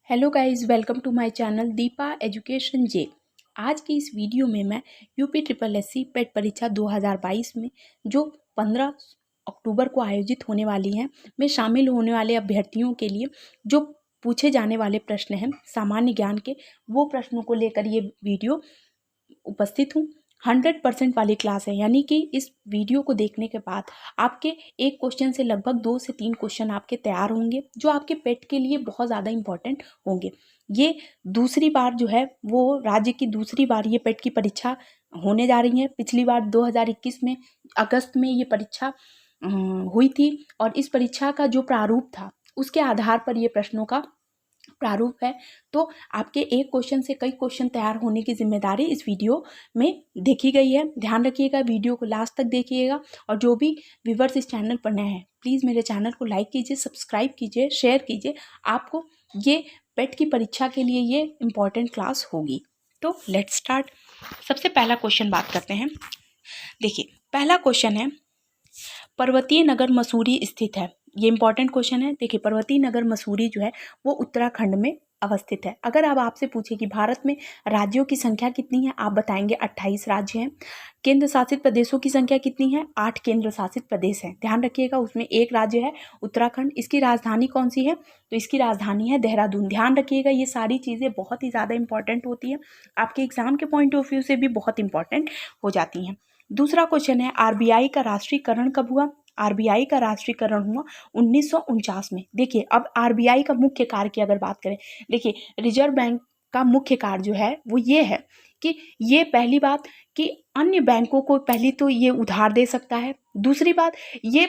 Hello guys, welcome to my channel Deepa education जे। आज की इस वीडियो में मैं यूपी ट्रिपल एससी पेट परीक्षा 2022 में जो 15 अक्टूबर को आयोजित होने वाली है में शामिल होने वाले अभ्यर्थियों के लिए जो पूछे जाने वाले प्रश्न हैं सामान्य ज्ञान के, वो प्रश्नों को लेकर ये वीडियो उपस्थित हूँ। 100% वाली क्लास है, यानी कि इस वीडियो को देखने के बाद आपके एक क्वेश्चन से लगभग 2 से 3 क्वेश्चन आपके तैयार होंगे जो आपके पेट के लिए बहुत ज़्यादा इंपॉर्टेंट होंगे। ये दूसरी बार जो है वो राज्य की दूसरी बार ये पेट की परीक्षा होने जा रही है। पिछली बार 2021 में अगस्त में ये परीक्षा हुई थी और इस परीक्षा का जो प्रारूप था उसके आधार पर ये प्रश्नों का प्रारूप है। तो आपके एक क्वेश्चन से कई क्वेश्चन तैयार होने की जिम्मेदारी इस वीडियो में देखी गई है। ध्यान रखिएगा, वीडियो को लास्ट तक देखिएगा और जो भी व्यूअर्स इस चैनल पर नए हैं प्लीज़ मेरे चैनल को लाइक कीजिए, सब्सक्राइब कीजिए, शेयर कीजिए। आपको ये पेट की परीक्षा के लिए ये इम्पॉर्टेंट क्लास होगी। तो लेट्स स्टार्ट। सबसे पहला क्वेश्चन बात करते हैं। देखिए, पहला क्वेश्चन है, पर्वतीय नगर मसूरी स्थित है। ये इंपॉर्टेंट क्वेश्चन है। देखिए, पर्वतीय नगर मसूरी जो है वो उत्तराखंड में अवस्थित है। अगर अब आपसे पूछे कि भारत में राज्यों की संख्या कितनी है, आप बताएंगे 28 राज्य हैं। केंद्र शासित प्रदेशों की संख्या कितनी है? 8 केंद्र शासित प्रदेश हैं। ध्यान रखिएगा, उसमें एक राज्य है उत्तराखंड। इसकी राजधानी कौन सी है? तो इसकी राजधानी है देहरादून। ध्यान रखिएगा, ये सारी चीज़ें बहुत ही ज़्यादा इंपॉर्टेंट होती हैं, आपके एग्जाम के पॉइंट ऑफ व्यू से भी बहुत इंपॉर्टेंट हो जाती हैं। दूसरा क्वेश्चन है, आरबीआई का राष्ट्रीयकरण कब हुआ? आरबीआई का राष्ट्रीयकरण हुआ 1949 में। देखिए, अब आरबीआई का मुख्य कार्य की अगर बात करें, देखिए रिजर्व बैंक का मुख्य कार्य जो है वो ये है कि ये पहली बात कि अन्य बैंकों को पहली तो ये उधार दे सकता है। दूसरी बात, ये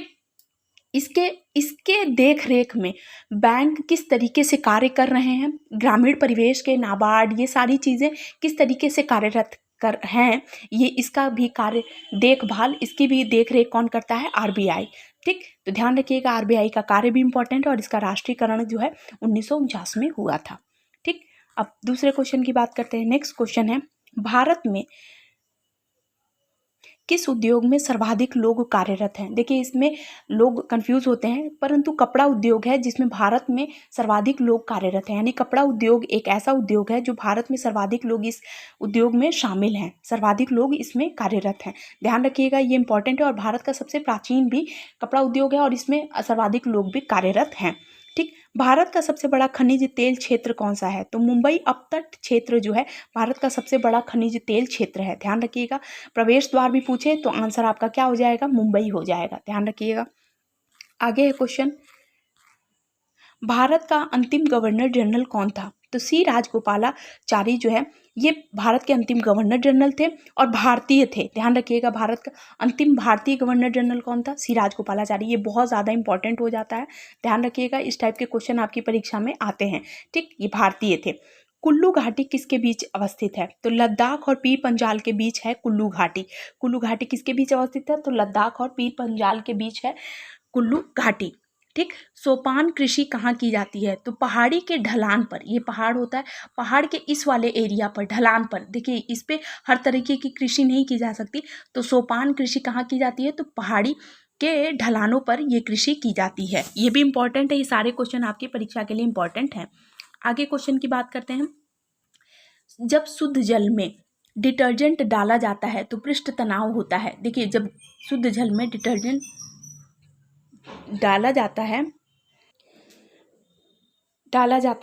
इसके इसके देख रेख में बैंक किस तरीके से कार्य कर रहे हैं, ग्रामीण परिवेश के नाबार्ड, ये सारी चीज़ें किस तरीके से कार्यरत कर हैं, ये इसका भी कार्य देखभाल, इसकी भी देख रेख कौन करता है? आरबीआई। ठीक, तो ध्यान रखिएगा, आरबीआई का कार्य भी इंपॉर्टेंट है और इसका राष्ट्रीयकरण जो है 1949 में हुआ था। ठीक, अब दूसरे क्वेश्चन की बात करते हैं। नेक्स्ट क्वेश्चन है, भारत में किस उद्योग में सर्वाधिक लोग कार्यरत हैं? देखिए, इसमें लोग कंफ्यूज होते हैं, परंतु कपड़ा उद्योग है जिसमें भारत में सर्वाधिक लोग कार्यरत हैं। यानी कपड़ा उद्योग एक ऐसा उद्योग है जो भारत में सर्वाधिक लोग इस उद्योग में शामिल हैं, सर्वाधिक लोग इसमें कार्यरत हैं। ध्यान रखिएगा, ये इंपॉर्टेंट है और भारत का सबसे प्राचीन भी कपड़ा उद्योग है और इसमें सर्वाधिक लोग भी कार्यरत हैं। ठीक, भारत का सबसे बड़ा खनिज तेल क्षेत्र कौन सा है? तो मुंबई अपतट क्षेत्र जो है भारत का सबसे बड़ा खनिज तेल क्षेत्र है। ध्यान रखिएगा, प्रवेश द्वार भी पूछे तो आंसर आपका क्या हो जाएगा? मुंबई हो जाएगा। ध्यान रखिएगा। आगे है क्वेश्चन, भारत का अंतिम गवर्नर जनरल कौन था? तो सी राजगोपालाचारी जो है ये भारत के अंतिम गवर्नर जनरल थे और भारतीय थे। ध्यान रखिएगा, भारत का अंतिम भारतीय गवर्नर जनरल कौन था? सी राजगोपालाचारी। ये बहुत ज़्यादा इंपॉर्टेंट हो जाता है, ध्यान रखिएगा, इस टाइप के क्वेश्चन आपकी परीक्षा में आते हैं। ठीक, ये भारतीय थे। कुल्लू घाटी किसके बीच अवस्थित है? तो लद्दाख और पीर पंजाल के बीच है कुल्लू घाटी। कुल्लू घाटी किसके बीच अवस्थित है? तो लद्दाख और पीर पंजाल के बीच है कुल्लू घाटी। ठीक, सोपान कृषि कहाँ की जाती है? तो पहाड़ी के ढलान पर, ये पहाड़ होता है, पहाड़ के इस वाले एरिया पर, ढलान पर। देखिए, इस पे हर तरीके की कृषि नहीं की जा सकती, तो सोपान कृषि कहाँ की जाती है? तो पहाड़ी के ढलानों पर ये कृषि की जाती है। ये भी इंपॉर्टेंट है, ये सारे क्वेश्चन आपकी परीक्षा के लिए इंपॉर्टेंट हैं। आगे क्वेश्चन की बात करते हैं, जब शुद्ध जल में डिटर्जेंट डाला जाता है तो पृष्ठ तनाव होता है। देखिए, जब शुद्ध जल में डिटर्जेंट डाला जाता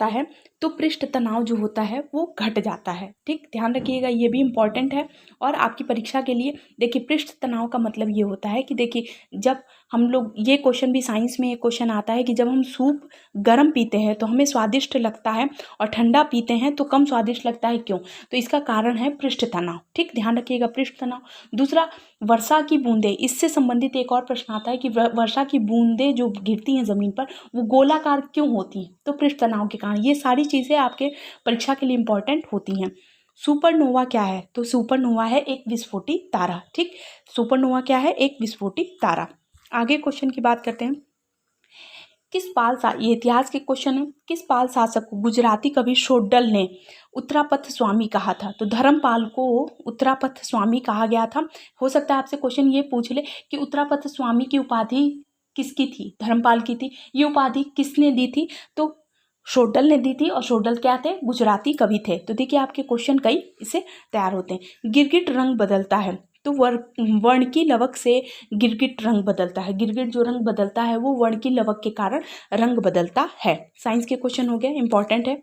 है तो पृष्ठ तनाव जो होता है वो घट जाता है। ठीक, ध्यान रखिएगा, ये भी इंपॉर्टेंट है और आपकी परीक्षा के लिए। देखिए, पृष्ठ तनाव का मतलब ये होता है कि देखिए, जब हम लोग, ये क्वेश्चन भी साइंस में एक क्वेश्चन आता है कि जब हम सूप गर्म पीते हैं तो हमें स्वादिष्ट लगता है और ठंडा पीते हैं तो कम स्वादिष्ट लगता है, क्यों? तो इसका कारण है पृष्ठ तनाव। ठीक, ध्यान रखिएगा, पृष्ठ तनाव। दूसरा, वर्षा की बूंदें, इससे संबंधित एक और प्रश्न आता है कि वर्षा की बूंदें जो गिरती हैं ज़मीन पर वो गोलाकार क्यों होती हैं? तो पृष्ठ तनाव के कारण। ये सारी चीज़ें आपके परीक्षा के लिए इंपॉर्टेंट होती हैं। सुपरनोवा क्या है? तो सुपरनोवा है एक विस्फोटी तारा। ठीक, सुपरनोवा क्या है? एक विस्फोटी तारा। आगे क्वेश्चन की बात करते हैं, ये इतिहास के क्वेश्चन है, किस पाल शासक को गुजराती कवि शोड्डल ने उत्तरापथ स्वामी कहा था? तो धर्मपाल को उत्तरापथ स्वामी कहा गया था। हो सकता है आपसे क्वेश्चन ये पूछ ले कि उत्तरापथ स्वामी की उपाधि किसकी थी? धर्मपाल की थी। ये उपाधि किसने दी थी? तो शोडल ने दी थी और शोडल क्या थे, गुजराती कवि थे। तो देखिए आपके क्वेश्चन कई इससे तैयार होते हैं। गिरगिट रंग बदलता है, तो वर्ण की लवक से गिरगिट रंग बदलता है। गिरगिट जो रंग बदलता है वो वर्ण की लवक के कारण रंग बदलता है। साइंस के क्वेश्चन हो गए, इंपॉर्टेंट है।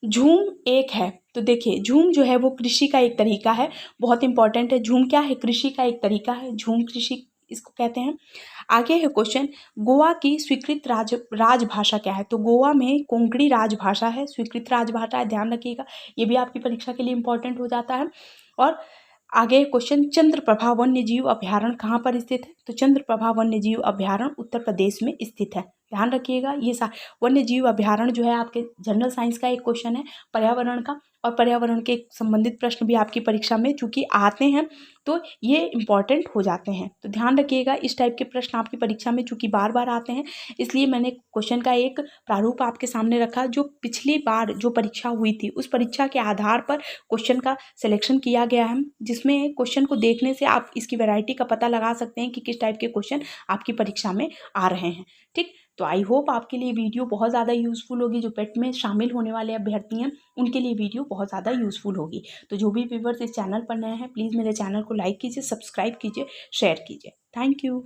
झूम एक है, तो देखिए झूम जो है वो कृषि का एक तरीका है, बहुत इंपॉर्टेंट है। झूम क्या है, कृषि का एक तरीका है, झूम कृषि इसको कहते हैं। आगे है क्वेश्चन, गोवा की स्वीकृत राजभाषा क्या है। तो गोवा में कोंकणी राजभाषा है, स्वीकृत राजभाषा है, ध्यान रखिएगा, ये भी आपकी परीक्षा के लिए इंपॉर्टेंट हो जाता है। और आगे क्वेश्चन, चंद्रप्रभा वन्य जीव अभ्यारण्य कहाँ पर स्थित है। तो चंद्रप्रभा वन्य जीव अभ्यारण्य उत्तर प्रदेश में स्थित है, ध्यान रखिएगा। ये वन्य जीव अभ्यारण्य जो है आपके जनरल साइंस का एक क्वेश्चन है, पर्यावरण का, और पर्यावरण के संबंधित प्रश्न भी आपकी परीक्षा में चूंकि आते हैं तो ये इंपॉर्टेंट हो जाते हैं। तो ध्यान रखिएगा, इस टाइप के प्रश्न आपकी परीक्षा में चूंकि बार बार आते हैं, इसलिए मैंने क्वेश्चन का एक प्रारूप आपके सामने रखा। जो पिछली बार जो परीक्षा हुई थी उस परीक्षा के आधार पर क्वेश्चन का सिलेक्शन किया गया है, जिसमें क्वेश्चन को देखने से आप इसकी वैरायटी का पता लगा सकते हैं कि किस टाइप के क्वेश्चन आपकी परीक्षा में आ रहे हैं। ठीक, तो आई होप आपके लिए वीडियो बहुत ज़्यादा यूज़फुल होगी। जो पेट में शामिल होने वाले अभ्यर्थी हैं उनके लिए वीडियो बहुत ज़्यादा यूज़फुल होगी। तो जो भी व्यूअर्स इस चैनल पर नए हैं, प्लीज़ मेरे चैनल को लाइक कीजिए, सब्सक्राइब कीजिए, शेयर कीजिए। Thank you.